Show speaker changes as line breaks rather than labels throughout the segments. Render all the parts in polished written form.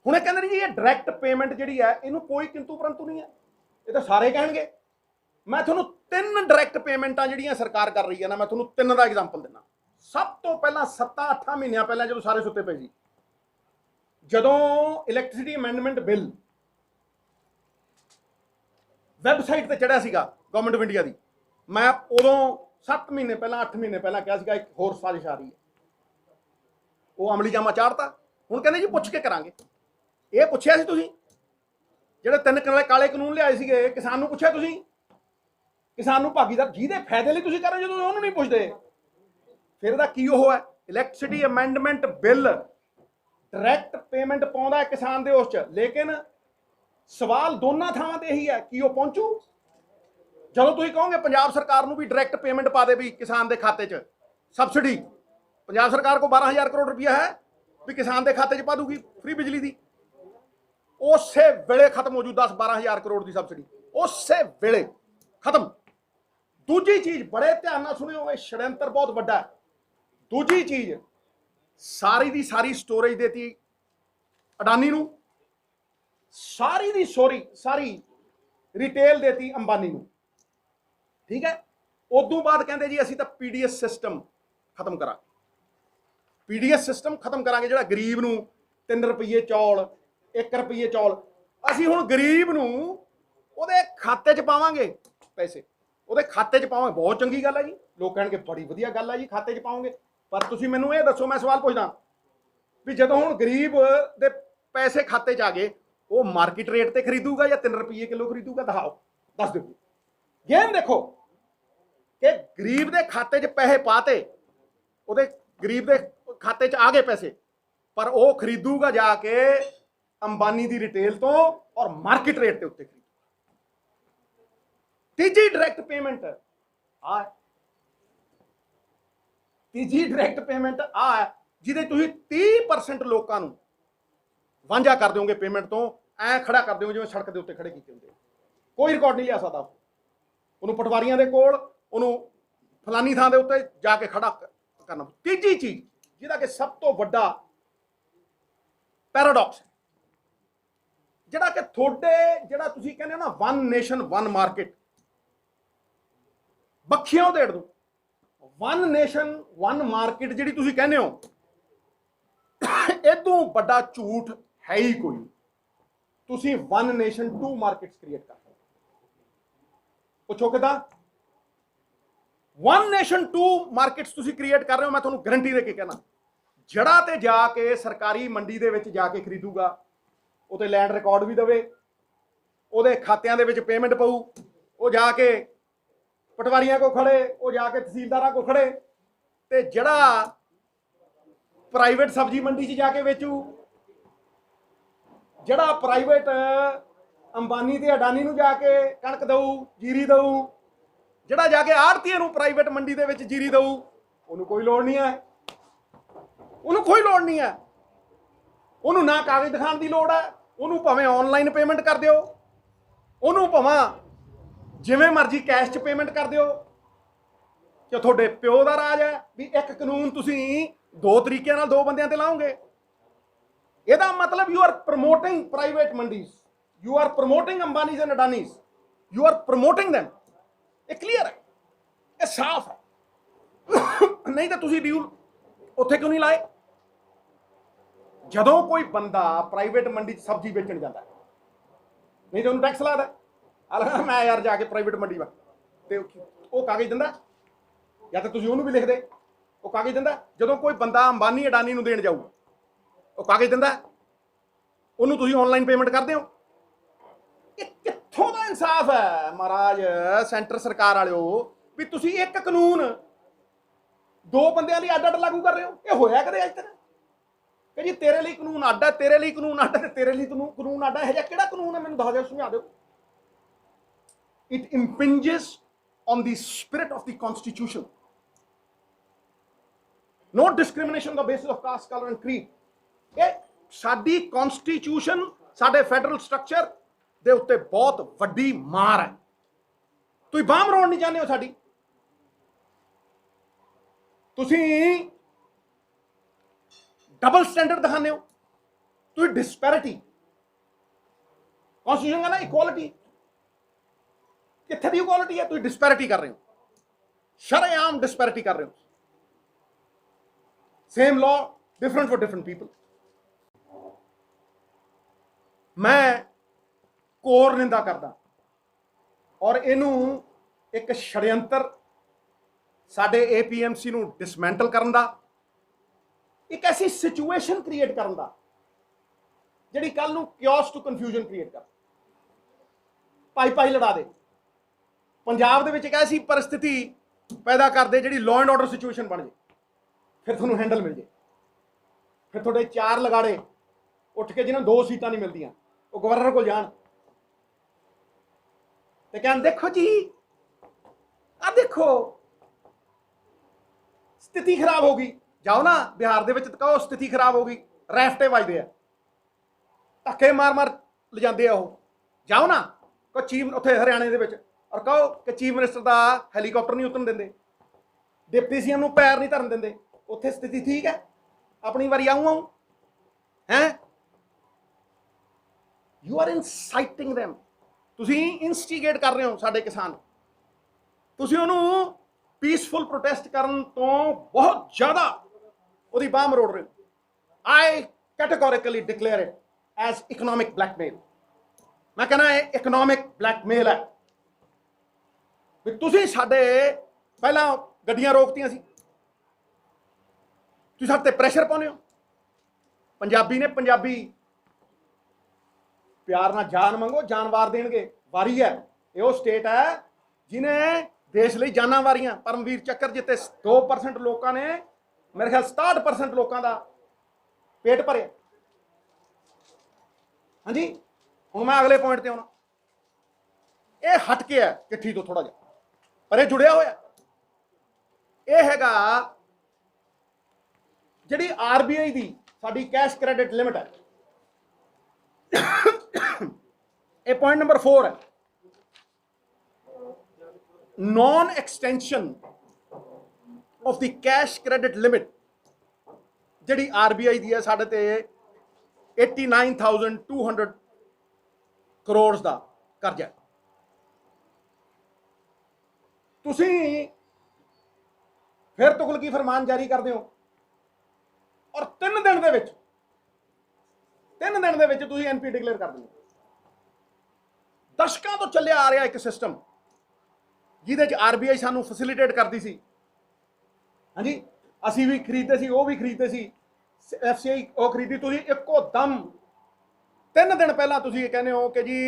ਹੁਣ ਇਹ ਕਹਿੰਦੇ ਨੇ ਜੀ ਇਹ ਡਾਇਰੈਕਟ ਪੇਮੈਂਟ ਜਿਹੜੀ ਹੈ ਇਹਨੂੰ ਕੋਈ ਕਿੰਤੂ ਪਰੰਤੂ ਨਹੀਂ ਹੈ, ਇਹ ਤਾਂ ਸਾਰੇ ਕਹਿਣਗੇ। ਮੈਂ ਤੁਹਾਨੂੰ 3 ਡਾਇਰੈਕਟ ਪੇਮੈਂਟਾਂ ਜਿਹੜੀਆਂ ਸਰਕਾਰ ਕਰ ਰਹੀ ਹੈ ਨਾ, ਮੈਂ ਤੁਹਾਨੂੰ 3 ਦਾ ਐਗਜ਼ਾਮਪਲ ਦਿੰਦਾ। ਸਭ ਤੋਂ ਪਹਿਲਾਂ 7-8 ਮਹੀਨਿਆਂ ਪਹਿਲਾਂ ਜਦੋਂ ਸਾਰੇ ਸੁੱਤੇ ਪਏ ਸੀ, ਜਦੋਂ ਇਲੈਕਟ੍ਰਿਸਿਟੀ ਅਮੈਂਡਮੈਂਟ ਬਿੱਲ ਵੈਬਸਾਈਟ ਤੇ ਚੜਿਆ ਸੀਗਾ ਗਵਰਨਮੈਂਟ ਆਫ ਇੰਡੀਆ ਦੀ, ਮੈਂ ਉਦੋਂ 7 ਮਹੀਨੇ ਪਹਿਲਾਂ 8 ਮਹੀਨੇ ਪਹਿਲਾਂ ਕਿਹਾ ਸੀਗਾ ਇੱਕ ਹੋਰ ਸਾਜ਼ਿਸ਼ ਆ ਰਹੀ ਹੈ। ਉਹ ਅਮਲੀ ਜਾਮਾ ਚਾੜਤਾ। ਹੁਣ ਕਹਿੰਦੇ ਜੀ ਪੁੱਛ ਕੇ ਕਰਾਂਗੇ। ਇਹ ਪੁੱਛਿਆ ਸੀ ਤੁਸੀਂ? ਜਿਹੜੇ 3 ਕਾਲੇ ਕਾਨੂੰਨ ਲਿਆਏ ਸੀਗੇ, ਕਿਸਾਨ ਨੂੰ ਪੁੱਛਿਆ ਤੁਸੀਂ? ਕਿਸਾਨ ਨੂੰ ਭਾਗੀਦਾਰ ਜਿਹਦੇ ਫਾਇਦੇ ਲਈ ਤੁਸੀਂ ਕਰ ਰਹੇ, ਜਦੋਂ ਉਹਨੂੰ ਨਹੀਂ ਪੁੱਛਦੇ ਫਿਰ ਇਹਦਾ ਕੀ ਉਹ ਹੈ? Electricity amendment bill direct payment ਪਾਉਂਦਾ ਕਿਸਾਨ ਦੇ ਉਸ 'ਚ, ਲੇਕਿਨ ਸਵਾਲ ਦੋਨਾਂ ਥਾਵਾਂ ਤੇ ਇਹੀ ਹੈ ਕਿ ਉਹ ਪਹੁੰਚੂ। ਜਦੋਂ ਤੁਸੀਂ ਕਹੋਗੇ ਪੰਜਾਬ ਸਰਕਾਰ ਨੂੰ ਵੀ ਡਾਇਰੈਕਟ ਪੇਮੈਂਟ ਪਾ ਦੇ ਵੀ ਕਿਸਾਨ ਦੇ ਖਾਤੇ 'ਚ ਸਬਸਿਡੀ, ਪੰਜਾਬ ਸਰਕਾਰ को 12,000 करोड़ रुपया है भी किसान के खाते 'ਚ पा दूगी फ्री बिजली की, उस वेले खत्म हो जू 10-12,000 करोड़ की सबसिडी, उस वेले खत्म। दूजी चीज बड़े ध्यान नाल सुनियो, षड्यंत्र बहुत वड्डा है। दूजी चीज सारी दी सारी स्टोरेज देती अडानी नूं, सारी दी सारी रिटेल देती अंबानी नूं, ठीक है। उदों बाद कहते जी असीं तां पीडीएस सिस्टम खत्म करा, पीडीएस सिस्टम खत्म करांगे, जिहड़ा गरीब नूं 3 रुपये चौल 1 रुपये चौल, असीं हुण गरीब नूं उहदे खाते 'च पावांगे पैसे, उहदे खाते 'च पावांगे। बहुत चंगी गल है जी, लोग कहणगे बड़ी वधिया गल है जी खाते 'च पाओगे, पर तुसीं मैनूं इह दसो, मैं सवाल पुछदा भी जदों हुण गरीब दे पैसे खाते 'च आ गए, वो मार्केट रेट ते खरीदूगा या 3 रुपये किलो खरीदूगा? दिखाओ, दस दो। गेम देखो कि गरीब दे खाते 'च पैसे पाते, उहदे गरीब दे खाते 'च आ गए पैसे, पर वो खरीदूगा जाके अंबानी दी रिटेल तो और मार्केट रेट के उत्ते खरीदूगा। तीजी डायरैक्ट पेमेंट आ, तीजी डायरैक्ट पेमेंट आ जिहदे तुसीं 30% लोकां नूं वांझा कर दोगे पेमेंट तो, ऐ खड़ा कर दोगे जिवें सड़क के उत्ते खड़े कीते हुंदे, कोई रिकॉर्ड नहीं लिया सकदा उहनूं पटवारियां दे कोल, उहनूं फलानी थां दे उत्ते जाके खड़ा करना। तीजी चीज जिहदा कि सब तो वड्डा पैराडॉक्स है, जिहड़ा कि थोड़े जिहड़ा तुसीं कहंदे हो ना 1 नेशन 1 मार्केट, बखियों देड़ दो 1 नेशन 1 मार्केट जिहड़ी तुसीं कहंदे हो, इदों वड्डा झूठ है ही कोई। तुसीं 1 नेशन 2 मार्केट्स क्रिएट कर रहे हो, पुछो किदां? 1 नेशन 2 मार्केट्स तुसीं क्रिएट कर रहे हो। मैं तुहानूं गारंटी दे के कहना, जड़ा ते जाके सरकारी मंडी दे विच जाके खरीदूगा, उत्ते लैंड रिकॉर्ड भी देवे, उहदे खातियां दे विच पेमेंट पऊ, वो जाके पटवारियां को खड़े, वो जाके तहसीलदारां को खड़े, ते जड़ा प्राइवेट सब्जी मंडी 'च जाके बेचू, जड़ा प्राइवेट अंबानी ते अडानी नूं जाके कणक दऊ, जीरी दऊ, जड़ा जाके आड़तीए नूं प्राइवेट मंडी दे विच जीरी दऊ, उहनूं कोई लोड़ नहीं है, उहनूं कोई लोड़ नहीं है, उहनूं ना कागज दिखाउण दी लोड़ है, उहनूं भावें ऑनलाइन पेमेंट कर दिओ, उहनूं भावें जिवें मर्जी कैश च पेमेंट कर दिओ। कि तुहाडे प्यो दा राज है भी एक कानून तुसीं 2 तरीके नाल 2 बंदियां ते लाओगे? ਇਹਦਾ मतलब you are promoting private mandis, you are promoting Ambanis and Adanis, you are promoting them. ये क्लीयर है, ये साफ है। नहीं तो तुसीं डील उत्थे क्यों नहीं लाए? जदों कोई बंदा प्राइवेट मंडी सब्जी बेचण जाता है, नहीं तो उन्हें टैक्स लादा, मैं यार जाके प्राइवेट मंडी वा ते वो कागज दिंदा, या तो तुसीं उहनूं भी लिख दे, वो कागज दिंदा। जदों कोई बंदा अंबानी अडानी नूं देण जाऊ, वो कागज दिंदा, उन्होंने तुसीं ऑनलाइन पेमेंट करते हो। ये कित्थों दा इंसाफ है महाराज सेंटर सरकार वालिओ भी तुसीं एक कानून 2 बंदियां लई अड्ड-अड्ड लागू कर रहे हो? ये होया कदे अज तक कि जी तेरे लिए कानून अड्ड है, तेरे लिए कानून अड्ड है, तेरे लिए कानून अड्ड है? किहड़ा कानून है, मैनूं दस दिओ, समझा दिओ। It impinges on the spirit of the constitution. No discrimination on the basis of caste, color and creed. ਇਹ ਸਾਡੀ ਕਨਸਟੀਟਿਊਸ਼ਨ, ਸਾਡੇ ਫੈਡਰਲ ਸਟਰਕਚਰ ਦੇ ਉੱਤੇ ਬਹੁਤ ਵੱਡੀ ਮਾਰ ਹੈ। ਤੁਸੀਂ ਬਾਂਹ ਮਰੋੜ ਨਹੀਂ ਚਾਹੁੰਦੇ ਹੋ ਸਾਡੀ, ਤੁਸੀਂ ਡਬਲ ਸਟੈਂਡਰਡ ਦਿਖਾਉਂਦੇ ਹੋ, ਤੁਸੀਂ ਡਿਸਪੈਰਿਟੀ, ਕੌਨਸਟੀਟਿਊਸ਼ਨ ਕਹਿੰਦਾ ਇਕੁਆਲਿਟੀ, ਕਿੱਥੇ ਦੀ ਇਕੁਆਲਿਟੀ ਹੈ? ਤੁਸੀਂ ਡਿਸਪੈਰਿਟੀ ਕਰ ਰਹੇ ਹੋ, ਸ਼ਰੇਆਮ ਡਿਸਪੈਰਿਟੀ ਕਰ ਰਹੇ ਹੋ। Same law different for different people. मैं कोर निंदा करदा और इनू एक षड्यंत्र साडे APMC नू डिसमैंटल करन दा, एक ऐसी सिचुएशन क्रिएट करन दा जिहड़ी कल नू क्योस टू कन्फ्यूजन क्रिएट कर, पाई पाई लड़ा दे, पंजाब दे विच एक ऐसी परिस्थिति पैदा कर दे जिहड़ी लॉ एंड ऑर्डर सिचुएशन बन जाए, फिर तुहानू हैंडल मिल जाए, फिर थोड़े चार लगाड़े उठ के जिन्होंने 2 सीटां नहीं मिलदियां वो गवर्नर को जान ते कहन देखो जी आ देखो स्थिति खराब हो गई, जाओ ना बिहार दे विच कहो स्थिति खराब हो गई, रैफटे वजदे आ, धक्के मार मार ले जांदे आ, जाओ ना को चीफ उत्थे हरियाणे दे विच और कहो कि चीफ मिनिस्टर दा हैलीकॉप्टर नहीं उतरन देंदे, डिप्टी सीएम नूं पैर नहीं धरन देंदे, उत्थे स्थिति ठीक है, अपनी वारी आऊँ हैं। यू आर इनसाइटिंग दैम, तुसी इंस्टीगेट कर रहे हो साडे किसान, तुसी उन्होंने पीसफुल प्रोटेस्ट करन तो बहुत ज़्यादा उहदी बाह मरोड़ रहे हो। I categorically declare it as economic blackmail. मैं कहना है इकनॉमिक ब्लैकमेल है भी तुसी साडे पहला गड्डियां रोकतियां सी, तुसी साडे ते प्रेशर पाउने हो। पंजाबी ने पंजाबी प्यार ना जान मंगो जान वार देंगे, वारी है ये स्टेट है जिन्हें देश लिए जाना वारियां, परमवीर चक्कर जिते 2% लोगों ने मेरे ख्याल 67% लोगों का पेट भरे। हाँ जी, हूँ मैं अगले पॉइंट पर आना, ये हट के है चिट्ठी तो थोड़ा जा पर यह जुड़िया होया, ये हैगा जिहड़ी RBI दी साडी कैश क्रेडिट लिमिट है, ये पॉइंट नंबर 4 है, non extension of the cash credit limit जिहड़ी RBI दी है साडे ते 89,200 करोड़ का कर्जा। तुसी फिर तुगलकी फरमान जारी करते हो और 3 दिन दे विच तुसी NP डिक्लेयर कर देंगे। दशकों तो चलिया आ रहा एक सिस्टम जिहदे च RBI सानू फैसिलिटेट करती सी, हाँ जी, असी भी खरीदते सी, वो भी खरीदते सी, FCI वो खरीदी, तुसी इको दम 3 दिन पहला तुसी ये कहने हो कि जी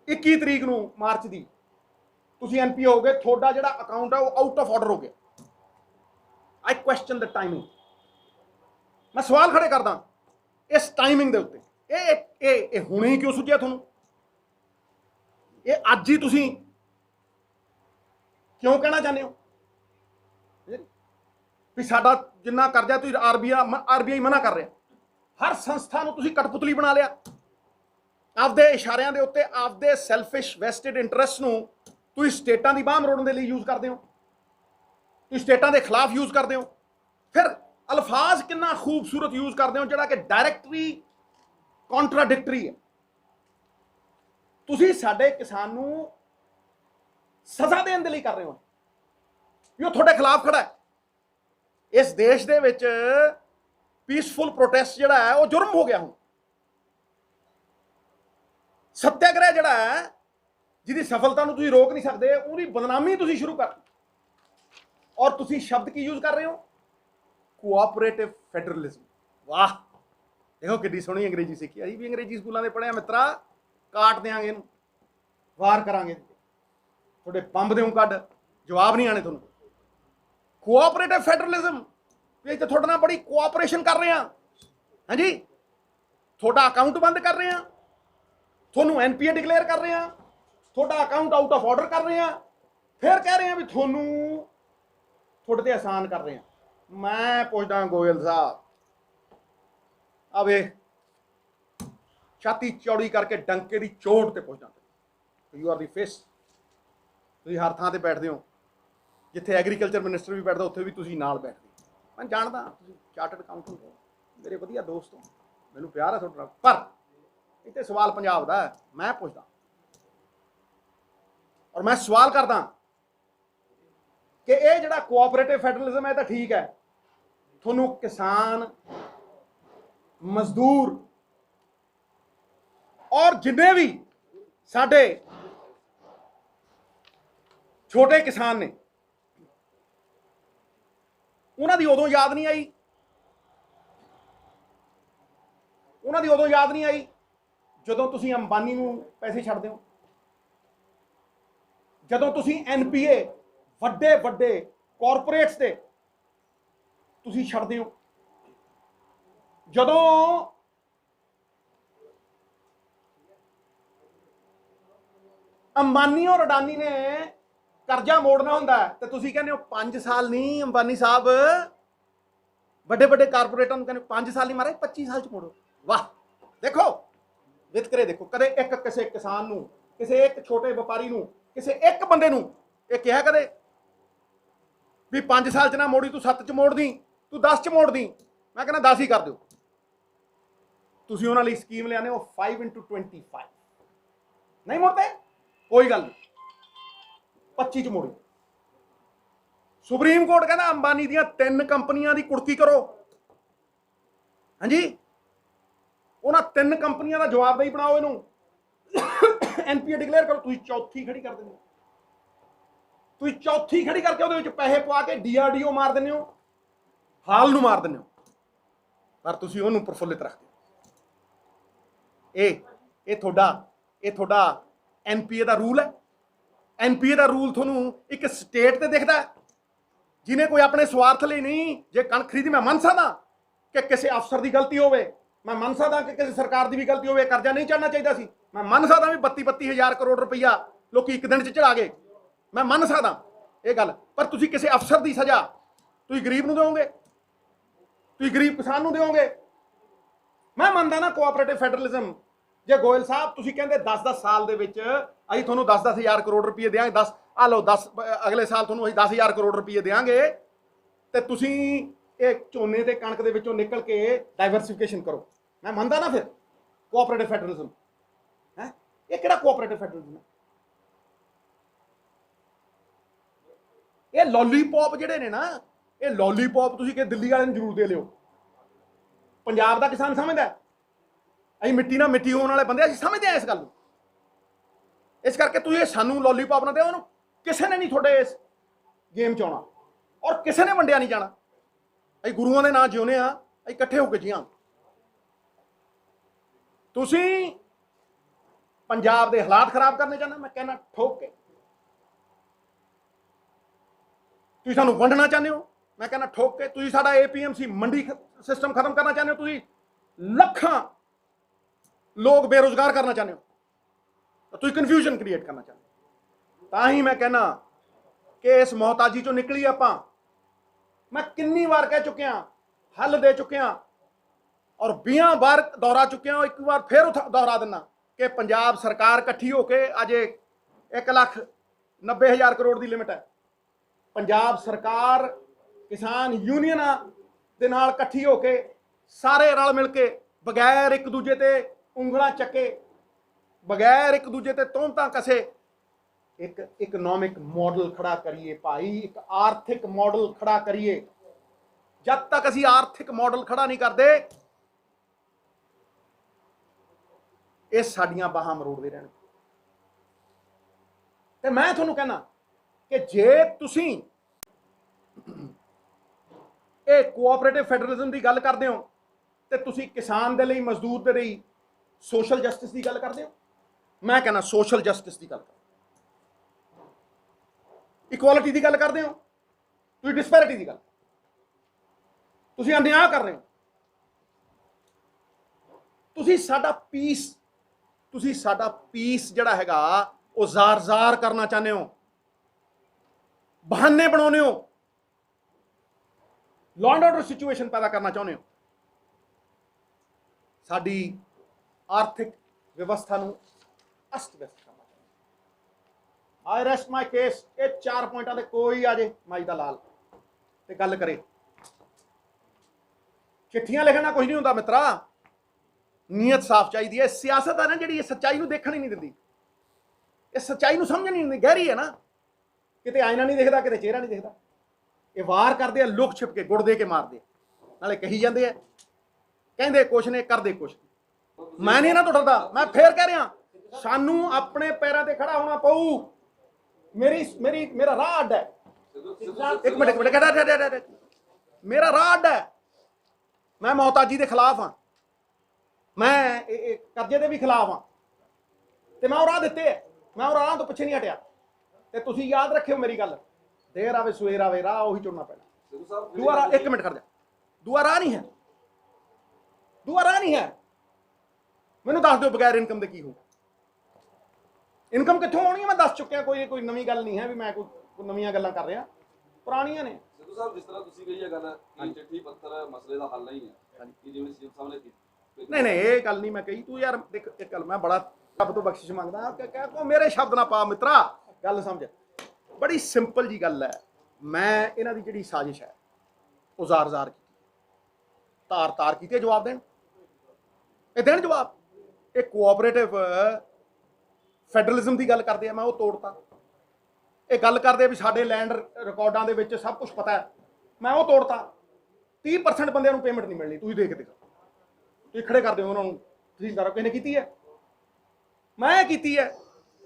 21 तरीक नू मार्च दी तुसी NP हो गए, थोड़ा जिहड़ा अकाउंट है वो आउट ऑफ ऑर्डर हो गया। आई क्वेश्चन द टाइमिंग, मैं सवाल खड़े करदा इस टाइमिंग दे उत्ते, ये हुणे ही क्यों सुझिया तुहानू, ये अज ही तुसी क्यों कहना चाहते हो भी साडा जिन्ना कर्जा तुसीं RBI मना कर रहा, हर संस्था नूं तुसीं कठपुतली बना लिया, आपदे इशारिਆਂ ਦੇ ਉੱਤੇ आपदे सैल्फिश वैसटेड इंटरस्ट नूं तुसीं स्टेटां दी बांह मरोड़न दे लई यूज़ करदे हो, तुसीं स्टेटां दे खिलाफ यूज़ करदे हो, फिर अल्फाज कितना खूबसूरत यूज़ करदे हो जिहड़ा कि डायरैक्टली कॉन्ट्राडिक्टरी है। तुसीं साडे किसान नूं सज़ा देण दे लई कर रहे हो, ये तुहाडे खिलाफ खड़ा है। इस देश दे विच पीसफुल प्रोटेस्ट जिहड़ा है वो जुर्म हो गया। हुण सत्याग्रह जिहड़ा है जिहदी सफलता नूं तुसीं रोक नहीं सकदे, उहदी बदनामी तुसीं शुरू कर, और तुसीं शब्द की यूज़ कर रहे हो, कोऑपरेटिव फेडरलिज्म। वाह, देखो कितनी सोहनी अंग्रेजी सीखी, असीं भी अंग्रेजी स्कूलों में पढ़िया मित्रा, काट देंगे इहनूं, वार करांगे, थोड़े बंब देऊं कढ, जवाब नहीं आने तुहानूं। कोऑपरेटिव फेडरलिज्म, ये तो थोड़े नाल बड़ी कोऑपरेशन कर रहे हैं, हाँ जी, थोड़ा अकाउंट बंद कर रहे हैं, थोनू NPA डिक्लेयर कर रहे हैं, थोड़ा अकाउंट आउट ऑफ ऑर्डर कर रहे हैं, फिर कह रहे हैं भी थोनू थोड़े ते आसान कर रहे हैं। मैं पूछदा गोयल साहब, अब छाती चौड़ी करके डंके की चोट ते पहुंचना, यू आर दी फेस, तुसीं हर थां ते बैठदे हो, जिथे एग्रीकल्चर मिनिस्टर भी बैठदा उत्थे भी तुसीं नाल बैठदे। मैं जानदा तुसीं चार्टर्ड अकाउंटेंट हो, ਮੇਰੇ ਵਧੀਆ ਦੋਸਤ ਹੋ, ਮੈਨੂੰ ਪਿਆਰ ਹੈ ਤੁਹਾਡੇ ਨਾਲ, ਪਰ ਇੱਥੇ ਸਵਾਲ ਪੰਜਾਬ ਦਾ ਹੈ। ਮੈਂ ਪੁੱਛਦਾ ਔਰ ਮੈਂ ਸਵਾਲ ਕਰਦਾ ਕਿ ਇਹ ਜਿਹੜਾ ਕੋਆਪਰੇਟਿਵ ਫੈਡਰਲਿਜ਼ਮ ਹੈ ਤਾਂ ਠੀਕ ਹੈ, ਤੁਹਾਨੂੰ ਕਿਸਾਨ, ਮਜ਼ਦੂਰ ਔਰ ਜਿੰਨੇ ਵੀ ਸਾਡੇ ਛੋਟੇ ਕਿਸਾਨ ਨੇ ਉਹਨਾਂ ਦੀ ਉਦੋਂ ਯਾਦ ਨਹੀਂ ਆਈ, ਉਹਨਾਂ ਦੀ ਉਦੋਂ ਯਾਦ ਨਹੀਂ ਆਈ ਜਦੋਂ ਤੁਸੀਂ ਅੰਬਾਨੀ ਨੂੰ ਪੈਸੇ ਛੱਡਦੇ ਹੋ, ਜਦੋਂ ਤੁਸੀਂ NPA ਵੱਡੇ ਵੱਡੇ ਕਾਰਪੋਰੇਟਸ ਤੇ ਤੁਸੀਂ ਛੱਡਦੇ ਹੋ, ਜਦੋਂ ਅੰਬਾਨੀ ਔਰ ਅਡਾਨੀ ਨੇ ਕਰਜ਼ਾ ਮੋੜਨਾ ਹੁੰਦਾ ਤੇ ਤੁਸੀਂ ਕਹਿੰਦੇ ਹੋ 5 ਸਾਲ ਨਹੀਂ, ਅੰਬਾਨੀ ਸਾਹਿਬ ਵੱਡੇ ਵੱਡੇ ਕਾਰਪੋਰੇਟਾਂ ਨੂੰ ਕਹਿੰਦੇ 5 ਸਾਲ ਨਹੀਂ, ਮਾਰੇ 25 ਸਾਲ ਚ ਮੋੜੋ। ਵਾਹ, ਦੇਖੋ ਵਿਤਕਰੇ ਦੇਖੋ, ਕਦੇ ਇੱਕ ਕਿਸੇ ਕਿਸਾਨ ਨੂੰ, ਕਿਸੇ ਇੱਕ ਛੋਟੇ ਵਪਾਰੀ ਨੂੰ, ਕਿਸੇ ਇੱਕ ਬੰਦੇ ਨੂੰ ਇਹ ਕਿਹਾ ਕਦੇ ਵੀ 5 ਸਾਲ ਚ ਨਾ ਮੋੜੀ, ਤੂੰ 7 ਚ ਮੋੜਦੀ, ਤੂੰ 10 ਚ ਮੋੜਦੀ? ਮੈਂ ਕਹਿੰਦਾ 10 ਹੀ ਕਰ ਦਿਓ। ਤੁਸੀਂ ਉਹਨਾਂ ਲਈ ਸਕੀਮ ਲਿਆਨੇ ਹੋ 5x25, ਨਹੀਂ ਮੋੜਦੇ, ਕੋਈ ਗੱਲ ਨਹੀਂ, 25 ਚ ਮੋੜੀ। ਸੁਪਰੀਮ ਕੋਰਟ ਕਹਿੰਦਾ ਅੰਬਾਨੀ ਦੀਆਂ 3 ਕੰਪਨੀਆਂ ਦੀ ਕੁੜਕੀ ਕਰੋ। ਹਾਂਜੀ, ਉਹਨਾਂ 3 ਕੰਪਨੀਆਂ ਦਾ ਜਵਾਬਦੇਹੀ ਬਣਾਓ, ਇਹਨੂੰ NPA ਡਿਕਲੇਅਰ ਕਰੋ। ਤੁਸੀਂ ਚੌਥੀ ਖੜੀ ਕਰ ਦਿੰਦੇ ਹੋ, ਤੁਸੀਂ ਚੌਥੀ ਖੜੀ ਕਰਕੇ ਉਹਦੇ ਵਿੱਚ ਪੈਸੇ ਪਵਾ ਕੇ DRDO ਮਾਰ ਦਿੰਦੇ ਹੋ, ਹਾਲ ਨੂੰ ਮਾਰ ਦਿੰਦੇ ਹੋ, ਪਰ ਤੁਸੀਂ ਉਹਨੂੰ ਪ੍ਰਫੁੱਲਿਤ ਰੱਖਦੇ ਹੋ। ਇਹ ਤੁਹਾਡਾ NPA ਦਾ ਰੂਲ ਹੈ। NPA ਦਾ ਰੂਲ ਤੁਹਾਨੂੰ ਇੱਕ ਸਟੇਟ ਤੇ ਦਿਖਦਾ, ਜਿਹਨੇ ਕੋਈ ਆਪਣੇ ਸਵਾਰਥ ਲਈ ਨਹੀਂ। ਜੇ ਕਣਕ ਖਰੀਦੀ, ਮੈਂ ਮੰਨ ਸਕਦਾ ਕਿ ਕਿਸੇ ਅਫਸਰ ਦੀ ਗਲਤੀ ਹੋਵੇ, ਮੈਂ ਮੰਨ ਸਕਦਾ ਕਿ ਕਿਸੇ ਸਰਕਾਰ ਦੀ ਵੀ ਗਲਤੀ ਹੋਵੇ, ਕਰਜ਼ਾ ਨਹੀਂ ਚੜ੍ਹਨਾ ਚਾਹੀਦਾ ਸੀ, ਮੈਂ ਮੰਨ ਸਕਦਾ ਵੀ 32 ਹਜ਼ਾਰ ਕਰੋੜ ਰੁਪਈਆ ਲੋਕੀ ਇੱਕ ਦਿਨ 'ਚ ਚੜਾ ਗਏ, ਮੈਂ ਮੰਨ ਸਕਦਾ ਇਹ ਗੱਲ। ਪਰ ਤੁਸੀਂ ਕਿਸੇ ਅਫਸਰ ਦੀ ਸਜ਼ਾ ਤੁਸੀਂ ਗਰੀਬ ਨੂੰ ਦਿਓਗੇ, ਤੁਸੀਂ ਗਰੀਬ ਕਿਸਾਨ ਨੂੰ ਦਿਓਗੇ? ਮੈਂ ਮੰਨਦਾ ਨਾ ਕੋਆਪਰੇਟਿਵ ਫੈਡਰਲਿਜ਼ਮ। ਜੇ ਗੋਇਲ ਸਾਹਿਬ ਤੁਸੀਂ ਕਹਿੰਦੇ 10 ਸਾਲ ਦੇ ਵਿੱਚ ਅਸੀਂ ਤੁਹਾਨੂੰ 10 ਹਜ਼ਾਰ ਕਰੋੜ ਰੁਪਏ ਦੇਵਾਂਗੇ, 10 ਆ ਲਓ, 10 ਅਗਲੇ ਸਾਲ ਤੁਹਾਨੂੰ ਅਸੀਂ 10 ਹਜ਼ਾਰ ਕਰੋੜ ਰੁਪਏ ਦੇਵਾਂਗੇ, ਤੇ ਤੁਸੀਂ ਇਹ ਝੋਨੇ ਤੇ ਕਣਕ ਦੇ ਵਿੱਚੋਂ ਨਿਕਲ ਕੇ ਡਾਈਵਰਸੀਫਿਕੇਸ਼ਨ ਕਰੋ, ਮੈਂ ਮੰਨਦਾ ਨਾ ਫਿਰ ਕੋਆਪਰੇਟਿਵ ਫੈਡਰਲਿਜ਼ਮ ਹੈ। ਇਹ ਕਿਹੜਾ ਕੋਆਪਰੇਟਿਵ ਫੈਡਰਲਿਜ਼ਮ ਹੈ? ਇਹ ਲੋਲੀਪੌਪ ਜਿਹੜੇ ਨੇ ਨਾ, ਇਹ ਲੋਲੀਪੌਪ ਤੁਸੀਂ ਕਿ ਦਿੱਲੀ ਵਾਲਿਆਂ ਨੂੰ ਜ਼ਰੂਰ ਦੇ ਲਿਓ। ਪੰਜਾਬ ਦਾ ਕਿਸਾਨ ਸਮਝਦਾ ਅਸੀਂ ਮਿੱਟੀ ਨਾਲ ਮਿੱਟੀ ਹੋਣ ਵਾਲੇ ਬੰਦੇ, ਅਸੀਂ ਸਮਝਦੇ ਹਾਂ ਇਸ ਗੱਲ ਨੂੰ। ਇਸ ਕਰਕੇ ਤੁਸੀਂ ਇਹ ਸਾਨੂੰ ਲੋਲੀਪੌਪ ਨਾ ਦਿਓ, ਉਹਨੂੰ ਕਿਸੇ ਨੇ ਨਹੀਂ ਤੁਹਾਡੇ ਇਸ ਗੇਮ 'ਚ ਆਉਣਾ, ਔਰ ਕਿਸੇ ਨੇ ਵੰਡਿਆ ਨਹੀਂ ਜਾਣਾ। ਅਸੀਂ ਗੁਰੂਆਂ ਦੇ ਨਾਂ ਜਿਉਂਦੇ ਹਾਂ, ਅਸੀਂ ਇਕੱਠੇ ਹੋ ਕੇ ਜੀਆਂ। ਤੁਸੀਂ ਪੰਜਾਬ ਦੇ ਹਾਲਾਤ ਖਰਾਬ ਕਰਨੇ ਚਾਹੁੰਦੇ, ਮੈਂ ਕਹਿੰਦਾ ਠੋਕ ਕੇ। ਤੁਸੀਂ ਸਾਨੂੰ ਵੰਡਣਾ ਚਾਹੁੰਦੇ ਹੋ, ਮੈਂ ਕਹਿੰਦਾ ਠੋਕ ਕੇ। ਤੁਸੀਂ ਸਾਡਾ APMC ਮੰਡੀ ਸਿਸਟਮ ਖਤਮ ਕਰਨਾ ਚਾਹੁੰਦੇ ਹੋ, ਤੁਸੀਂ ਲੱਖਾਂ ਲੋਕ ਬੇਰੁਜ਼ਗਾਰ ਕਰਨਾ ਚਾਹੁੰਦੇ ਹੋ, ਤੁਸੀਂ ਕਨਫਿਊਜ਼ਨ ਕ੍ਰੀਏਟ ਕਰਨਾ ਚਾਹੁੰਦੇ ਹੋ। ਤਾਂ ਹੀ ਮੈਂ ਕਹਿੰਦਾ ਕਿ ਇਸ ਮੁਹਤਾਜੀ ਚੋਂ ਨਿਕਲੀ ਆਪਾਂ। ਮੈਂ ਕਿੰਨੀ ਵਾਰ ਕਹਿ ਚੁੱਕਿਆ, ਹੱਲ ਦੇ ਚੁੱਕਿਆ, ਔਰ 20 ਵਾਰ ਦੁਹਰਾ ਚੁੱਕਿਆ। ਇੱਕ ਵਾਰ ਫਿਰ ਦੁਹਰਾ ਦਿੰਦਾ ਕਿ ਪੰਜਾਬ ਸਰਕਾਰ ਇਕੱਠੀ ਹੋ ਕੇ ਅਜੇ 1,90,000 ਕਰੋੜ ਦੀ ਲਿਮਿਟ ਹੈ। ਪੰਜਾਬ ਸਰਕਾਰ ਕਿਸਾਨ ਯੂਨੀਅਨਾਂ ਦੇ ਨਾਲ ਇਕੱਠੀ ਹੋ ਕੇ, ਸਾਰੇ ਰਲ ਮਿਲ ਕੇ, ਬਗੈਰ ਇੱਕ ਦੂਜੇ ਤੇ ਉਂਗਲਾਂ ਚੱਕੇ, ਬਗੈਰ ਇੱਕ ਦੂਜੇ ਤੇ ਤੋਹਮਤਾਂ ਕਸੇ, ਇੱਕ ਇਕਨੋਮਿਕ ਮਾਡਲ ਖੜਾ ਕਰੀਏ ਭਾਈ, ਇੱਕ ਆਰਥਿਕ ਮਾਡਲ ਖੜਾ ਕਰੀਏ। ਜਦ ਤੱਕ ਅਸੀਂ ਆਰਥਿਕ ਮਾਡਲ ਖੜਾ ਨਹੀਂ ਕਰਦੇ, ਇਹ ਸਾਡੀਆਂ ਬਾਹਾਂ ਮਰੋੜਦੇ ਰਹਿਣ। ਤੇ ਮੈਂ ਤੁਹਾਨੂੰ ਕਹਿਣਾ ਕਿ ਜੇ ਤੁਸੀਂ ਇਹ ਕੋਆਪਰੇਟਿਵ ਫੈਡਰਲਿਜ਼ਮ ਦੀ ਗੱਲ ਕਰਦੇ ਹੋ, ਤੇ ਤੁਸੀਂ ਕਿਸਾਨ ਦੇ ਲਈ, ਮਜ਼ਦੂਰ ਦੇ ਲਈ ਸੋਸ਼ਲ ਜਸਟਿਸ ਦੀ ਗੱਲ ਕਰਦੇ ਹੋ। ਮੈਂ ਕਹਿੰਦਾ ਸੋਸ਼ਲ ਜਸਟਿਸ ਦੀ ਗੱਲ ਕਰੋ, ਇਕੁਆਲਿਟੀ ਦੀ ਗੱਲ ਕਰਦੇ ਹੋ, ਤੁਸੀਂ ਡਿਸਪੈਰਿਟੀ ਦੀ ਗੱਲ, ਤੁਸੀਂ ਅਨਿਆਂ ਕਰ ਰਹੇ ਹੋ। ਤੁਸੀਂ ਸਾਡਾ ਪੀਸ ਜਿਹੜਾ ਹੈਗਾ ਉਹ ਜ਼ਾਰ ਕਰਨਾ ਚਾਹੁੰਦੇ ਹੋ, ਬਹਾਨੇ ਬਣਾਉਂਦੇ ਹੋ, ਲਾਅ ਐਂਡ ਆਰਡਰ ਸਿਚੁਏਸ਼ਨ ਪੈਦਾ ਕਰਨਾ ਚਾਹੁੰਦੇ ਹੋ, ਸਾਡੀ ਆਰਥਿਕ ਵਿਵਸਥਾ ਨੂੰ ਅਸਤ ਵਿਅਸਤ ਕਰਨਾ ਚਾਹੁੰਦੇ ਹੋ। ਆਈ ਰੈਸਟ ਮਾਈ ਕੇਸ। ਇਹ 4 ਪੁਆਇੰਟਾਂ ਦੇ ਕੋਈ ਆ ਜੇ ਮਾਈ ਦਾ ਲਾਲ ਤੇ ਗੱਲ ਕਰੇ। चिट्ठियां लिखना कुछ नहीं होता मित्रा, नीयत साफ चाहिए है। सियासत है ना जी, सच्चाई देखने ही नहीं देती, ये सच्चाई समझ नहीं देती, गहरी है ना, किते आईना नहीं दिखता, किते चेहरा नहीं दिखता। ये वार करते हैं लुक छिप के, गुड़ दे के मारते, नाले कही जाते हैं, कहते कुछ ने करते कुछ। मैं नहीं ना तो डरदा, मैं फिर कह रहा सानू अपने पैरों ते खड़ा होना पऊ। मेरा राह अड्ड है, एक मिनट मेरा राह अड्ड है। मैं मोहताजी के खिलाफ हाँ, मैं कर्जे के भी खिलाफ हाँ, तो मैं राह दिते है, मैं राह तो पिछे नहीं हटिया। तो तुसी याद रखियो मेरी गल, देर आवे सवेर आवे, राह उही चुनना पैना। दूआ राह, एक मिनट खड़ जा, दूआ राह नहीं है, दूआ राह नहीं है। मैनू दस दो बगैर इनकम के की हो, इनकम कितों आनी है मैं दस चुकिया, कोई नवी गल नहीं है भी मैं कोई नवीं गल्लां कर रहा, पुरानियां ने।
सिद्धू साहब जिस तरह तुसी कही है गल कि चिट्ठी पत्थर मसले का हल नहीं है कि जिवें सीएम साहब ने की,
नहीं ये गल नहीं मैं कही। तू यार देख, एक गल मैं बड़ा रब तो बख्शिश मंगदा, कह मेरे शब्द ना पा मित्रा, गल समझ। बड़ी सिंपल जी गल है, मैं इन्हां दी जिहड़ी साजिश है वो जार की, तार की जवाब देन, ये देन जवाब। एक कोऑपरेटिव फैडरलिज्म की गल करते हैं, मैं वो तोड़ता। ये गल करते भी साडे लैंड रिकॉर्डां दे विच सब कुछ पता है, मैं वो तोड़ता। 30% बंदे नूं पेमेंट नहीं मिलनी, तुसीं देखते तुसीं खड़े कर दिओ उन्होंने, तहसीलदार किसी ने की है, मैं की है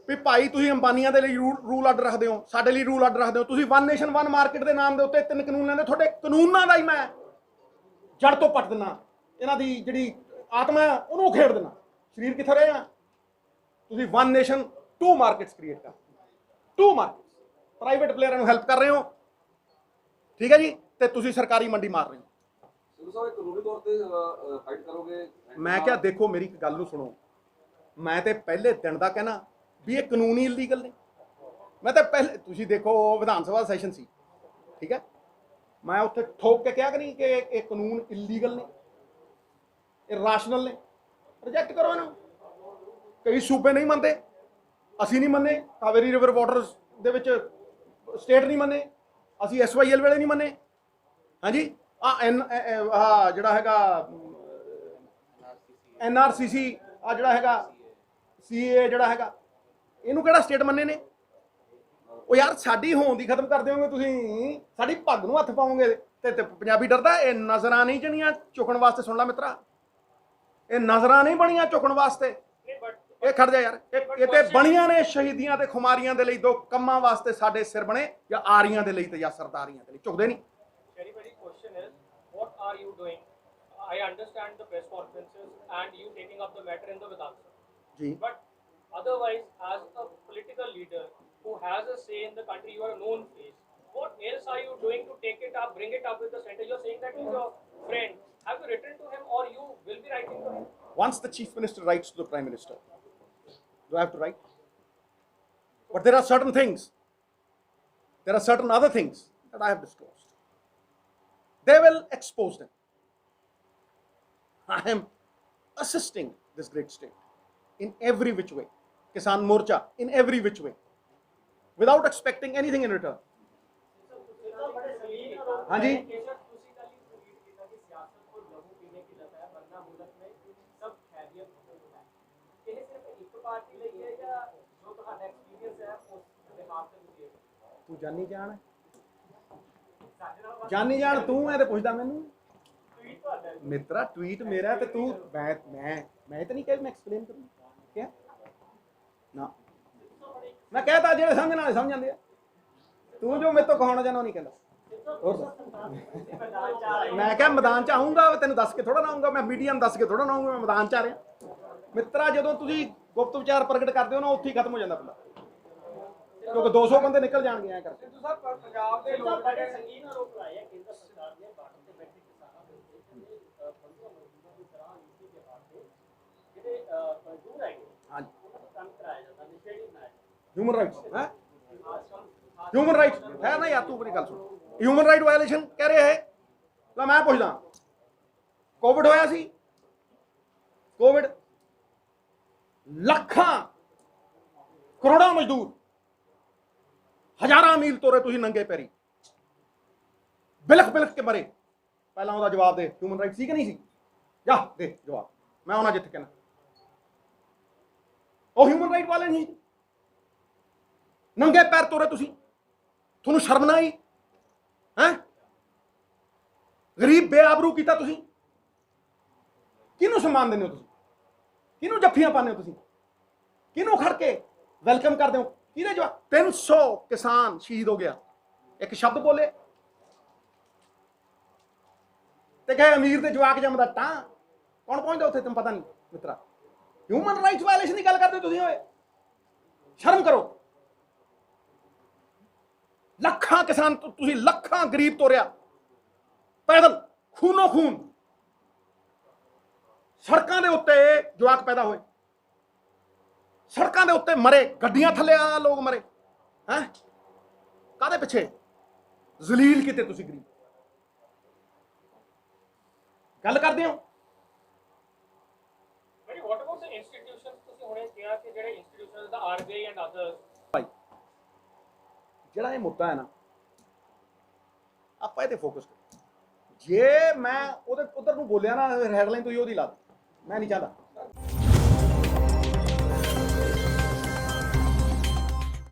भी भाई तुसीं अंबानियां दे लई रूल आर्डर रखते हो, साडे लई रूल आर्डर रखते हो, तुसीं वन नेशन वन मार्केट के नाम के उत्ते 3 कानून ने, तुहाडे कानूनां दा ही मैं जड़ तो पट देना, इन्हां दी जिहड़ी आत्मा है उहनूं खेड़ देना। शरीर कित्थे रहे हैं तुसीं? वन नेशन 2 मार्केट्स क्रिएट कर, 2 मार्केट्स, प्राइवेट प्लेयरां नूं हैल्प कर रहे हो, ठीक है जी, ते तुसीं सरकारी मंडी मार रहे हो।
सिद्धू साहब कानूनी तौर पे फाइट करोगे?
मैं क्या, देखो मेरी गल नूं सुनो, मैं तो पहले दिन का कहना भी ये कानून ही इलीगल ने। मैं तो पहले, तुसीं देखो विधान सभा सैशन सी, ठीक है, मैं उत्थे ठोक के कहा कि नहीं कि ये कानून इलीगल ने, ये राशनल ने, रिजेक्ट करो इन्हूं। कई सूबे नहीं मनते, असी नहीं मन्ने, Kaveri river waters they which state नहीं मन्ने, असी SYL वेले नहीं मन्ने। हाँ जी, जिहड़ा हैगा NRCC आ जिहड़ा हैगा CA जिहड़ा हैगा, इहनूं किहड़ा स्टेट मन्ने ने? ਉਹ यार साडी होंद ही खत्म कर दोगे तुसीं, साडी पग नूं हत्थ पाओगे ते पंजाबी डरदा। ये नज़रां नहीं जनियां चुकण वास्ते, सुन ला मित्रा, ये नज़रां नहीं बनियां चुकण वास्ते। ये खड़ जा यार, ये ते बनियां ने शहीदियां ते खुमारियां दे लई, 2 कम्मां वास्ते साडे सिर बने, या आरियां दे लई ते या सरदारियां दे लई, झुकदे नहीं।
Very very question is, what are you doing? I understand the press conferences and you taking up the matter in the Vidhan Sabha.
Ji,
But otherwise, as a political leader who has a say in the country, you are a known face. What else are you doing to take it up, bring it up with the center? You're saying that he's your friend. Have you written to him, or you will be writing to him?
once the chief minister writes to the prime minister, do I have to write? But there are certain things, there are certain other things that I have disclosed. They will expose them. I am assisting this great state in every which way, Kisan Morcha in every which way, without expecting anything in return. हाँ जी, तू जानी जान है, जानी जान तू है तो पुछदा मैनू मित्रा। ट्वीट मेरा ते तू मैं तो नहीं कह, मैं एक्सप्लेन करूँ क्या ना, मैं कहता जेड़े समझना समझ जाते हैं, तू जो मेरे तो कहाना जाना नहीं कहता। मैं क्या मैदान च आऊँगा, तेन दस के थोड़ा ना आऊँगा, मैं मीडिया दस के थोड़ा ना आऊँगा, मैं मैदान च आ रहा। मित्रा जो तुम गुप्त विचार प्रगट करते हो ना, उत्थे ही खत्म हो जाता बंदा, क्योंकि 200 बंदे निकल जाएंगे ऐ करके। ह्यूमन राइट्स है, ह्यूमन राइट्स है ना यार, तू अपनी गल सुन। ह्यूमन राइट वायलेशन कह रहे है, तो मैं पूछदा, कोविड होया सी, कोविड लाखां करोड़ां मजदूर हजारां मील तोरे तुसीं नंगे पैरी बिलख बिलख के मरे, ਪਹਿਲਾਂ ਉਹਦਾ ਜਵਾਬ ਦੇ, ਹਿਊਮਨ ਰਾਈਟ ਸੀ ਕਿ ਨਹੀਂ ਸੀ? ਜਾ ਦੇ ਜਵਾਬ, ਮੈਂ ਆਉਣਾ ਜਿੱਥੇ ਕਹਿਣਾ। ਉਹ ਹਿਊਮਨ ਰਾਈਟ ਵਾਲੇ ਨਹੀਂ, ਨੰਗੇ ਪੈਰ ਤੋਰੇ ਤੁਸੀਂ, ਤੁਹਾਨੂੰ ਸ਼ਰਮ ਨਾ ਆਈ ਹੈ? ਗਰੀਬ ਬੇਆਬਰੂ ਕੀਤਾ ਤੁਸੀਂ। ਕਿਹਨੂੰ ਸਨਮਾਨ ਦਿੰਦੇ ਹੋ ਤੁਸੀਂ? ਕਿਹਨੂੰ ਜੱਫੀਆਂ ਪਾਉਂਦੇ ਹੋ ਤੁਸੀਂ? ਕਿਹਨੂੰ ਖੜ ਕੇ ਵੈਲਕਮ ਕਰਦੇ ਹੋ? ਕਿਹਦੇ ਜਵਾਬ? 300 ਕਿਸਾਨ ਸ਼ਹੀਦ ਹੋ ਗਿਆ, ਇੱਕ ਸ਼ਬਦ ਬੋਲੇ ਤੇ ਕਹੇ ਅਮੀਰ ਦੇ ਜਵਾਕ ਜੰਮਦਾ ਟਾਂ। ਕੌਣ ਪਹੁੰਚਦਾ ਉੱਥੇ? ਤੈਨੂੰ ਪਤਾ ਨਹੀਂ ਮਿੱਤਰਾ। ਹਿਊਮਨ ਰਾਈਟਸ ਵਾਇਲੇਸ਼ਨ ਦੀ ਗੱਲ ਕਰਦੇ ਤੁਸੀਂ ਓਏ, ਸ਼ਰਮ ਕਰੋ। ਲੱਖਾਂ ਕਿਸਾਨ, ਤੁਸੀਂ ਲੱਖਾਂ ਗਰੀਬ ਤੋਰਿਆ ਪੈਦਲ, ਖੂਨੋ ਖੂਨ, ਸੜਕਾਂ ਦੇ ਉੱਤੇ ਜਵਾਕ ਪੈਦਾ ਹੋਏ, ਸੜਕਾਂ ਦੇ ਉੱਤੇ ਮਰੇ, ਗੱਡੀਆਂ ਥੱਲੇ ਆ ਲੋਕ ਮਰੇ ਹੈ। ਕਾਹਦੇ ਪਿੱਛੇ? ਜ਼ਲੀਲ ਕੀਤੇ ਤੁਸੀਂ ਗਰੀਬ। ਗੱਲ ਕਰਦੇ ਹੋ।
What about the institutions? ਤੁਸੀਂ ਹੁਣੇ ਕਿਹਾ ਕਿ ਜਿਹੜੇ institutions the RBI and others,
ਭਾਈ ਜਿਹੜਾ ਇਹ ਮੁੱਦਾ ਹੈ ਨਾ, ਆਪਾਂ ਇਹ ਤੇ ਫੋਕਸ ਕਰੋ। ਜੇ ਮੈਂ ਉਹਦੇ ਉਧਰ ਨੂੰ ਬੋਲਿਆ ਨਾ, ਹੈਡਲਾਈਨ ਤੋਂ ਹੀ ਉਹਦੀ ਲਾ, ਮੈਂ ਨਹੀਂ ਚਾਹਦਾ।